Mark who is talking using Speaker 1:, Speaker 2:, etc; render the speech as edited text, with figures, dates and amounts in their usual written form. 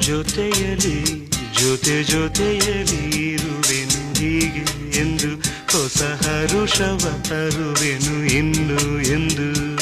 Speaker 1: ಜೊತೆಯಲಿ ಜೊತೆಯಲಿ ಇರುವೆನು ಹೀಗೆ ಎಂದು ಹೊಸ ಹರುಷವ ತರುವೆನು ಇನ್ನು ಎಂದು